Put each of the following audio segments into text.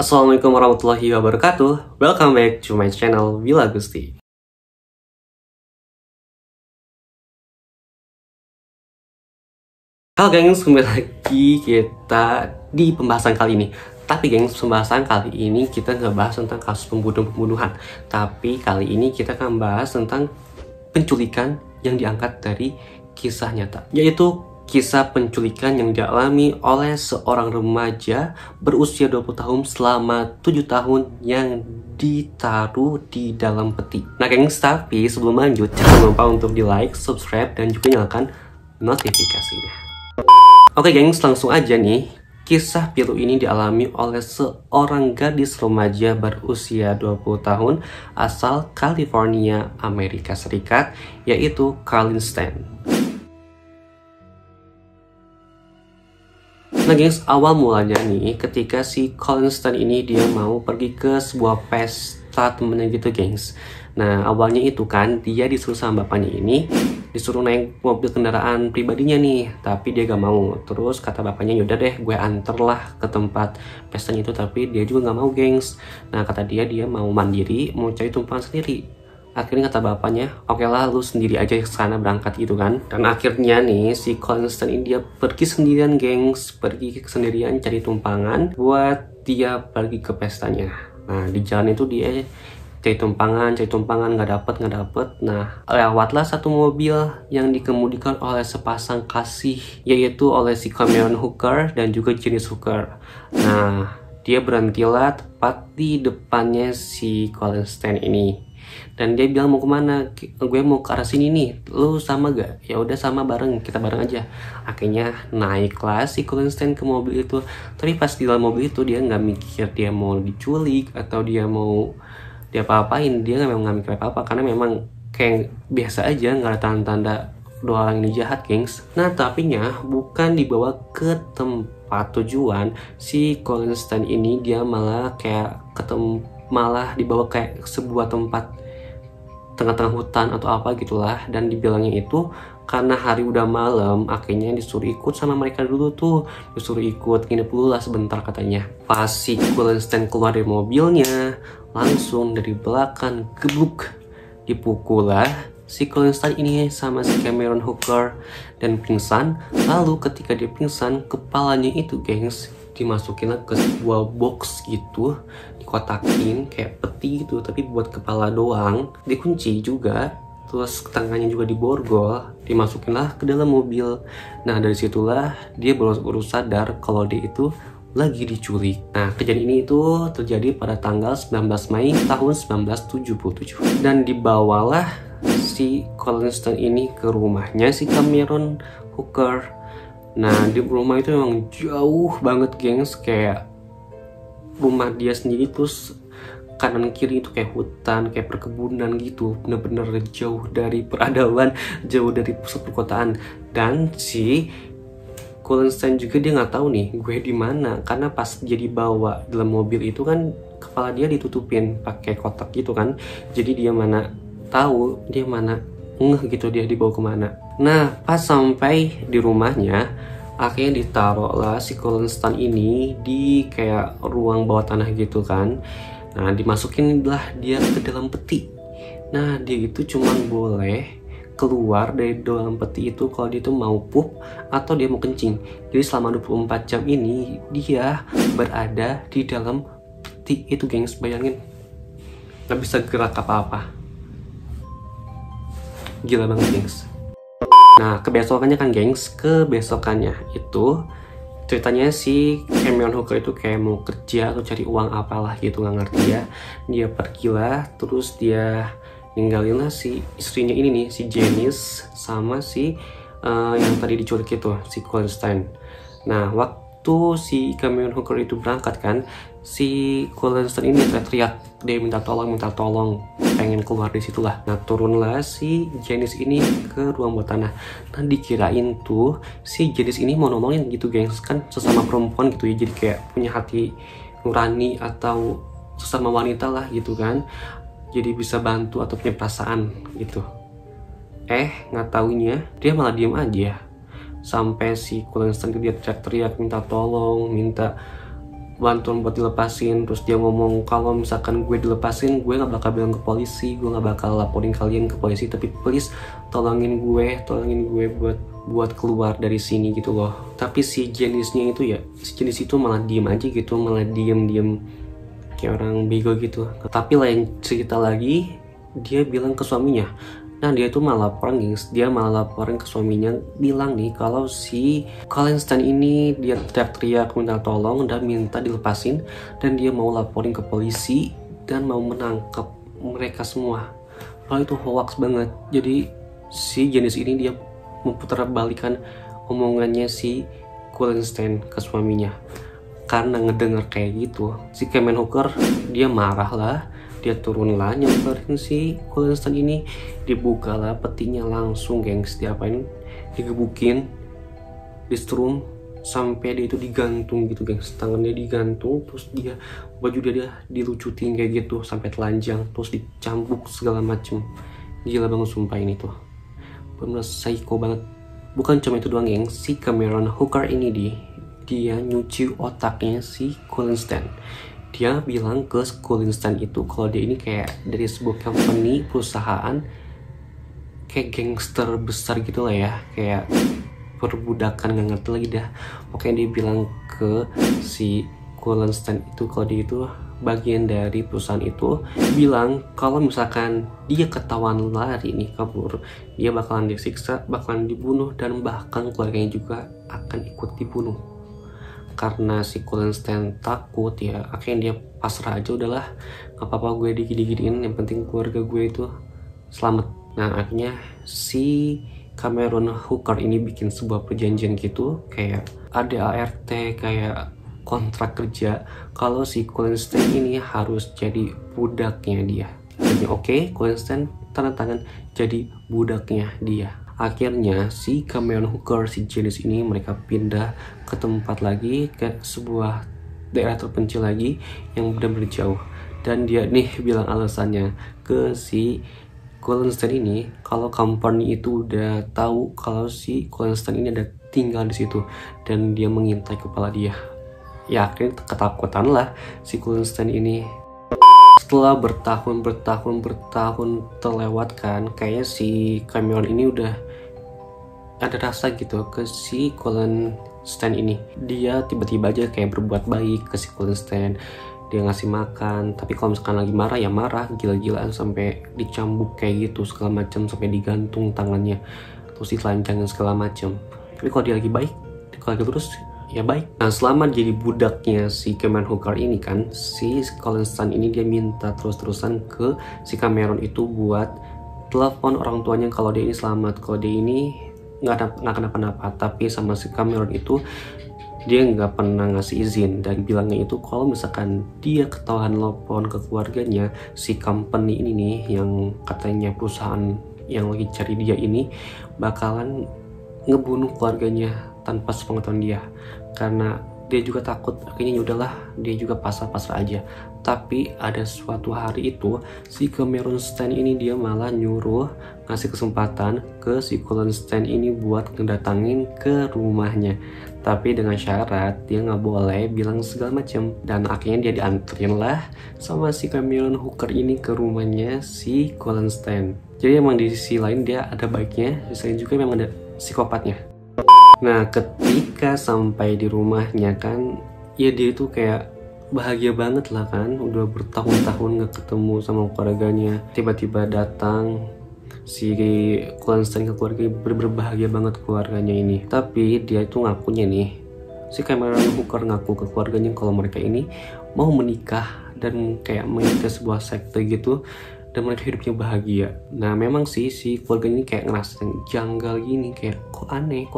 Assalamualaikum warahmatullahi wabarakatuh. Welcome back to my channel Villa Gusti. Halo gengs, kembali lagi kita di pembahasan kali ini. Tapi gengs, pembahasan kali ini kita nggak bahas tentang kasus pembunuhan. Tapi kali ini kita akan bahas tentang penculikan yang diangkat dari kisah nyata, yaitu kisah penculikan yang dialami oleh seorang remaja berusia 20 tahun selama 7 tahun yang ditaruh di dalam peti. Nah gengs, tapi sebelum lanjut jangan lupa untuk di like, subscribe, dan juga nyalakan notifikasinya. Oke gengs, langsung aja nih. Kisah pilu ini dialami oleh seorang gadis remaja berusia 20 tahun asal California, Amerika Serikat, yaitu Carlin Stan. Nah gengs, awal mulanya nih ketika si Carlin Stan ini dia mau pergi ke sebuah pesta temennya gitu gengs. Nah awalnya itu kan dia disuruh sama bapaknya ini disuruh naik mobil kendaraan pribadinya nih, tapi dia gak mau. Terus kata bapaknya, yaudah deh gue anter lah ke tempat pestanya itu, tapi dia juga gak mau gengs. Nah kata dia mau mandiri, mau cari tumpangan sendiri. Akhirnya kata bapaknya, oke lah lu sendiri aja ke sana berangkat gitu kan. Dan akhirnya nih si Carlin Stan ini dia pergi sendirian gengs, pergi sendirian cari tumpangan buat dia pergi ke pestanya. Nah di jalan itu dia cari tumpangan nggak dapet. Nah lewatlah satu mobil yang dikemudikan oleh sepasang kasih, yaitu oleh si Cameron Hooker dan juga Janice Hooker. Nah dia berhentilah tepat di depannya si Carlin Stan ini dan dia bilang, mau kemana? Gue mau ke arah sini nih, lu sama gak? Ya udah sama, bareng, kita bareng aja. Akhirnya naiklah si Carlin Stan ke mobil itu. Tapi pas di dalam mobil itu dia nggak mikir dia mau diculik atau dia mau dia apa-apain. Dia nggak mikir apa-apa karena memang kayak biasa aja, nggak ada tanda-tanda dua orang ini jahat gengs. Nah tapinya bukan dibawa ke tempat tujuan, si Carlin Stan ini dia malah kayak malah dibawa kayak sebuah tempat tengah-tengah hutan atau apa gitulah. Dan dibilangnya itu karena hari udah malam, akhirnya disuruh ikut sama mereka dulu tuh, disuruh ikut nginep dulu lah sebentar katanya. Pas si Carlin Stan keluar dari mobilnya, langsung dari belakang gebluk dipukul lah si Carlin Stan ini sama si Cameron Hooker dan pingsan. Lalu ketika dia pingsan, kepalanya itu gengs dimasukin ke sebuah box gitu, dikotakin kayak peti gitu tapi buat kepala doang, dikunci juga, terus tangannya juga diborgol, dimasukinlah ke dalam mobil. Nah dari situlah dia baru sadar kalau dia itu lagi diculik. Nah kejadian ini itu terjadi pada tanggal 19 Mei tahun 1977 dan dibawalah si Carlin Stan ini ke rumahnya si Cameron Hooker. Nah di rumah itu memang jauh banget gengs, kayak rumah dia sendiri terus kanan kiri itu kayak hutan, kayak perkebunan gitu, bener-bener jauh dari peradaban, jauh dari pusat perkotaan. Dan si Carlin Stan juga dia nggak tahu nih gue di mana, karena pas dia dibawa dalam mobil itu kan kepala dia ditutupin pakai kotak gitu kan, jadi dia mana tahu, dia mana ngeh gitu dia dibawa kemana. Nah pas sampai di rumahnya, akhirnya ditaruh lah si Carlin Stan ini di kayak ruang bawah tanah gitu kan. Nah dimasukin lah dia ke dalam peti. Nah dia itu cuman boleh keluar dari dalam peti itu kalau dia tuh mau pup atau dia mau kencing. Jadi selama 24 jam ini dia berada di dalam peti itu gengs, bayangin, nggak bisa gerak apa-apa. Gila banget gengs. Nah kebesokannya kan gengs, kebesokannya itu ceritanya si Cameron Hooker itu kayak mau kerja atau cari uang apalah gitu, nggak ngerti ya. Dia pergilah, terus dia ninggalin lah si istrinya ini nih, si Janice sama si yang tadi diculik itu, si Carlin Stan. Nah waktu si Cameron Hooker itu berangkat kan, si Carlin Stan ini teriak-teriak, dia minta tolong, pengen keluar dari situlah. Nah turunlah si Janice ini ke ruang bawah tanah. Nah dikirain tuh si Janice ini mau nolongin gitu gengs, kan sesama perempuan gitu ya, jadi kayak punya hati nurani atau sesama wanita lah gitu kan, jadi bisa bantu atau punya perasaan gitu. Nggak taunya dia malah diem aja sampai si Carlin Stan dia teriak-teriak minta tolong, minta bantuan buat dilepasin. Terus dia ngomong kalau misalkan gue dilepasin, gue gak bakal bilang ke polisi, gue gak bakal laporin kalian ke polisi, tapi please tolongin gue buat keluar dari sini gitu loh. Tapi si jenisnya itu ya, si jenis itu malah diem aja gitu, malah diem kayak orang bego gitu. Tapi lain cerita lagi, dia bilang ke suaminya. Nah dia itu malah laporan guys, dia malah laporan ke suaminya, bilang nih kalau si Colin Stan ini dia teriak-teriak minta tolong dan minta dilepasin, dan dia mau laporin ke polisi dan mau menangkap mereka semua. Kalau itu hoax banget. Jadi si jenis ini dia memutarbalikkan omongannya si Colin Stan ke suaminya. Karena ngedenger kayak gitu, si Kemen Hooker dia marah lah, dia turun lah nyamperin si Colin Stan ini, dibuka lah petinya langsung gengs, diapain, digebukin, distrum sampai dia itu digantung gitu gengs, tangannya digantung, terus dia baju dia dilucutin kayak gitu sampai telanjang, terus dicambuk segala macem. Gila banget sumpah ini tuh, bener psycho banget. Bukan cuma itu doang gengs, si Cameron Hooker ini dia nyuci otaknya si Colin Stan. Dia bilang ke Colin Stan itu kalau dia ini kayak dari sebuah company, perusahaan kayak gangster besar gitu lah ya, kayak perbudakan, gak ngerti lagi dah. Pokoknya dia bilang ke si Colin Stan itu kalau dia itu bagian dari perusahaan itu, bilang kalau misalkan dia ketahuan lari nih kabur, dia bakalan disiksa, bakalan dibunuh, dan bahkan keluarganya juga akan ikut dibunuh. Karena si Colin Stan takut ya, akhirnya dia pasrah aja, udahlah gak apa-apa gue digini-giniin, yang penting keluarga gue itu selamat. Nah akhirnya si Cameron Hooker ini bikin sebuah perjanjian gitu, kayak ada ART, kayak kontrak kerja, kalau si Colin Stan ini harus jadi budaknya dia. Jadi oke, Colin Stan tanda tangan jadi budaknya dia. Akhirnya si Cameron Hooker, si jenis ini, mereka pindah ke tempat lagi, ke sebuah daerah terpencil lagi yang benar-benar jauh. Dan dia nih bilang alasannya ke si Colin Stan ini, kalau company itu udah tahu kalau si Colin Stan ini ada tinggal di situ dan dia mengintai kepala dia. Ya akhirnya ketakutan lah si Colin Stan ini. Setelah bertahun terlewatkan, kayaknya si Cameron ini udah ada rasa gitu ke si Colin Stan ini. Dia tiba-tiba aja kayak berbuat baik ke si Colin Stan, dia ngasih makan, tapi kalau misalkan lagi marah ya marah gila-gilaan sampai dicambuk kayak gitu segala macam, sampai digantung tangannya, terus ditelanjangin segala macam. Tapi kalau dia lagi baik, kalau lagi terus ya baik. Nah selama jadi budaknya si Cameron Hooker ini kan, si Colin Stan ini dia minta terus-terusan ke si Cameron itu buat telepon orang tuanya kalau dia ini selamat, kalau dia ini nggak kenapa-napa. Tapi sama si Cameron itu dia nggak pernah ngasih izin, dan bilangnya itu kalau misalkan dia ketahuan telepon ke keluarganya, si company ini nih yang katanya perusahaan yang lagi cari dia ini bakalan ngebunuh keluarganya tanpa sepengetahuan dia. Karena dia juga takut, akhirnya yaudahlah dia juga pasrah-pasrah aja. Tapi ada suatu hari itu si Cameron Stan ini dia malah nyuruh ngasih kesempatan ke si Colin Stan ini buat ngedatangin ke rumahnya, tapi dengan syarat dia nggak boleh bilang segala macam. Dan akhirnya dia dianterin lah sama si Cameron Hooker ini ke rumahnya si Colin Stan. Jadi emang di sisi lain dia ada baiknya, di sisi lain juga memang ada psikopatnya. Nah ketika sampai di rumahnya kan, ya dia itu kayak bahagia banget lah kan, udah bertahun-tahun gak ketemu sama keluarganya, tiba-tiba datang si Colin Stan ke keluarganya, berbahagia banget keluarganya ini. Tapi dia itu ngakunya nih, si Cameron Hooker ngaku ke keluarganya kalau mereka ini mau menikah dan kayak mengikuti sebuah sekte gitu, dan mereka hidupnya bahagia. Nah memang sih si keluarga ini kayak ngerasa janggal gini, kayak kok aneh.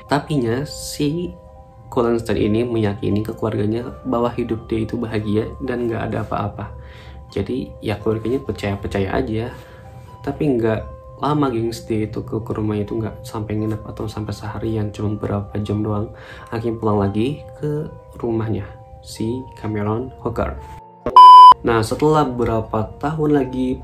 Tapinya si Colin Stan ini meyakini ke keluarganya bahwa hidup dia itu bahagia dan gak ada apa-apa. Jadi ya keluarganya percaya aja. Tapi gak lama gengs, dia itu ke rumahnya itu gak sampai nginep atau sampai seharian, cuma beberapa jam doang. Akhirnya pulang lagi ke rumahnya si Cameron Hooker. Nah setelah beberapa tahun lagi,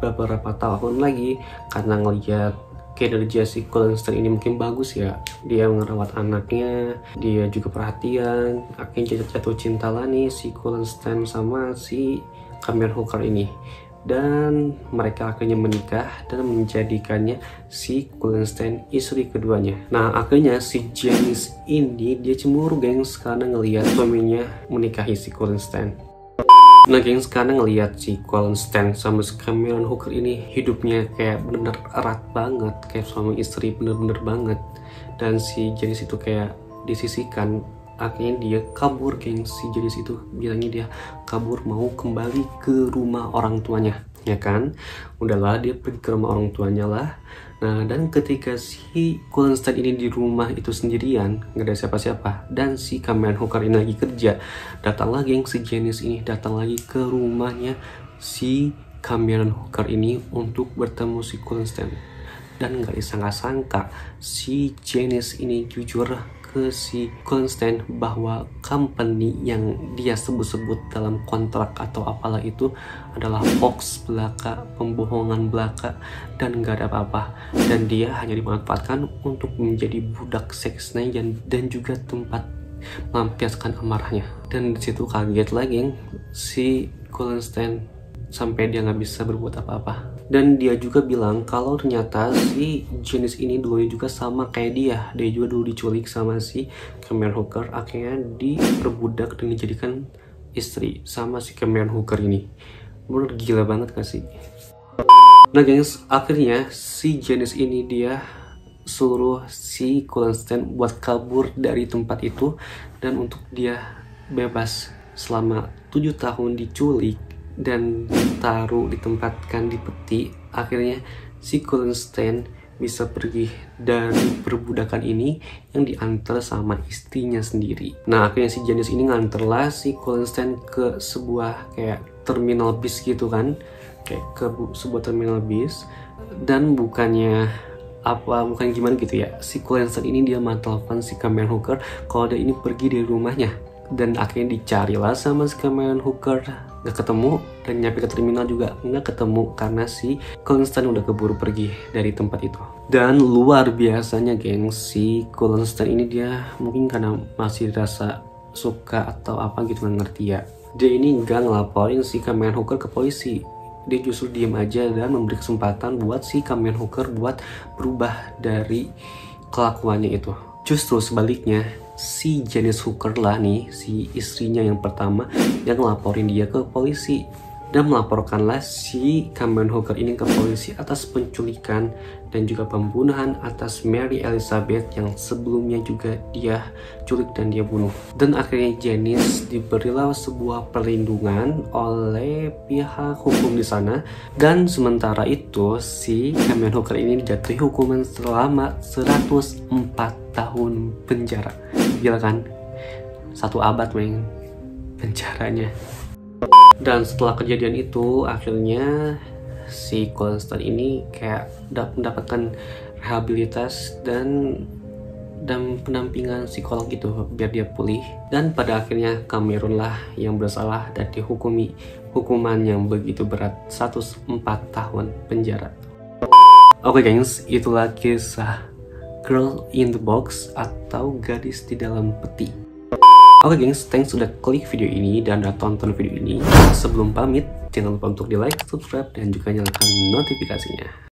karena ngeliat kinerja si Colonstein ini mungkin bagus ya. Dia merawat anaknya, dia juga perhatian. Akhirnya jatuh cinta lah nih si Colonstein sama si Cameron Hooker ini. Dan mereka akhirnya menikah dan menjadikannya si Colonstein istri keduanya. Nah akhirnya si Janice ini dia cemburu gengs karena ngelihat suaminya menikahi si Colonstein. Nah gengs, karena ngelihat si Colonstein sama si Cameron Hooker ini hidupnya kayak bener-bener erat banget, kayak suami istri bener-bener banget, dan si Janice itu kayak disisihkan. Akhirnya dia kabur gengs. Si Janice itu bilangnya dia kabur mau kembali ke rumah orang tuanya, ya kan. Udahlah dia pergi ke rumah orang tuanya lah. Nah dan ketika si Colonstein ini di rumah itu sendirian, nggak ada siapa-siapa, dan si Cameron Hooker ini lagi kerja, datanglah geng si Janice ini datang lagi ke rumahnya si Cameron Hooker ini untuk bertemu si Colonstein. Dan nggak disangka-sangka si Janice ini jujur ke si Colonstein bahwa company yang dia sebut-sebut dalam kontrak atau apalah itu adalah hoax belaka, pembohongan belaka, dan nggak ada apa-apa, dan dia hanya dimanfaatkan untuk menjadi budak seksnya dan juga tempat melampiaskan amarahnya. Dan disitu kaget lagi si Colonstein sampai dia nggak bisa berbuat apa-apa. Dan dia juga bilang kalau ternyata si Janice ini dulunya juga sama kayak dia. Dia juga dulu diculik sama si Cameron Hooker, akhirnya diperbudak dan dijadikan istri sama si Cameron Hooker ini. Menurut gila banget gak sih? Nah gengs, akhirnya si Janice ini dia suruh si Colonstein buat kabur dari tempat itu, dan untuk dia bebas selama 7 tahun diculik dan ditempatkan di peti. Akhirnya si Colonstein bisa pergi dari perbudakan ini yang diantar sama istrinya sendiri. Nah akhirnya si Janice ini nganterlah si Colonstein ke sebuah kayak terminal bis gitu kan, kayak ke sebuah terminal bis. Dan bukan gimana gitu ya, si Colonstein ini dia telepon si Cameron Hooker kalau dia ini pergi dari rumahnya, dan akhirnya dicarilah sama si Cameron Hooker, nggak ketemu, dan nyampe ke terminal juga nggak ketemu karena si Colonstein udah keburu pergi dari tempat itu. Dan luar biasanya geng, si Colonstein ini dia mungkin karena masih rasa suka atau apa gitu, nggak ngerti ya, dia ini nggak ngelaporin si Cameron Hooker ke polisi. Dia justru diem aja dan memberi kesempatan buat si Cameron Hooker buat berubah dari kelakuannya itu. Justru sebaliknya, si Janice Hooker lah nih, si istrinya yang pertama, yang ngelaporin dia ke polisi. Dan melaporkanlah si Cameron Hooker ini ke polisi atas penculikan dan juga pembunuhan atas Mary Elizabeth yang sebelumnya juga dia culik dan dia bunuh. Dan akhirnya Janice diberilah sebuah perlindungan oleh pihak hukum di sana. Dan sementara itu si Cameron Hooker ini dijatuhi hukuman selama 104 tahun penjara. Gila kan? 1 abad men penjaranya. Dan setelah kejadian itu akhirnya si Colonstein ini kayak mendapatkan rehabilitas dan pendampingan psikolog gitu biar dia pulih. Dan pada akhirnya Cameron lah yang bersalah dan dihukumi hukuman yang begitu berat, 104 tahun penjara. Oke gengs, itulah kisah Girl in the Box atau gadis di dalam peti. Oke gengs, thanks sudah klik video ini dan udah tonton video ini. Sebelum pamit, jangan lupa untuk di like, subscribe, dan juga nyalakan notifikasinya.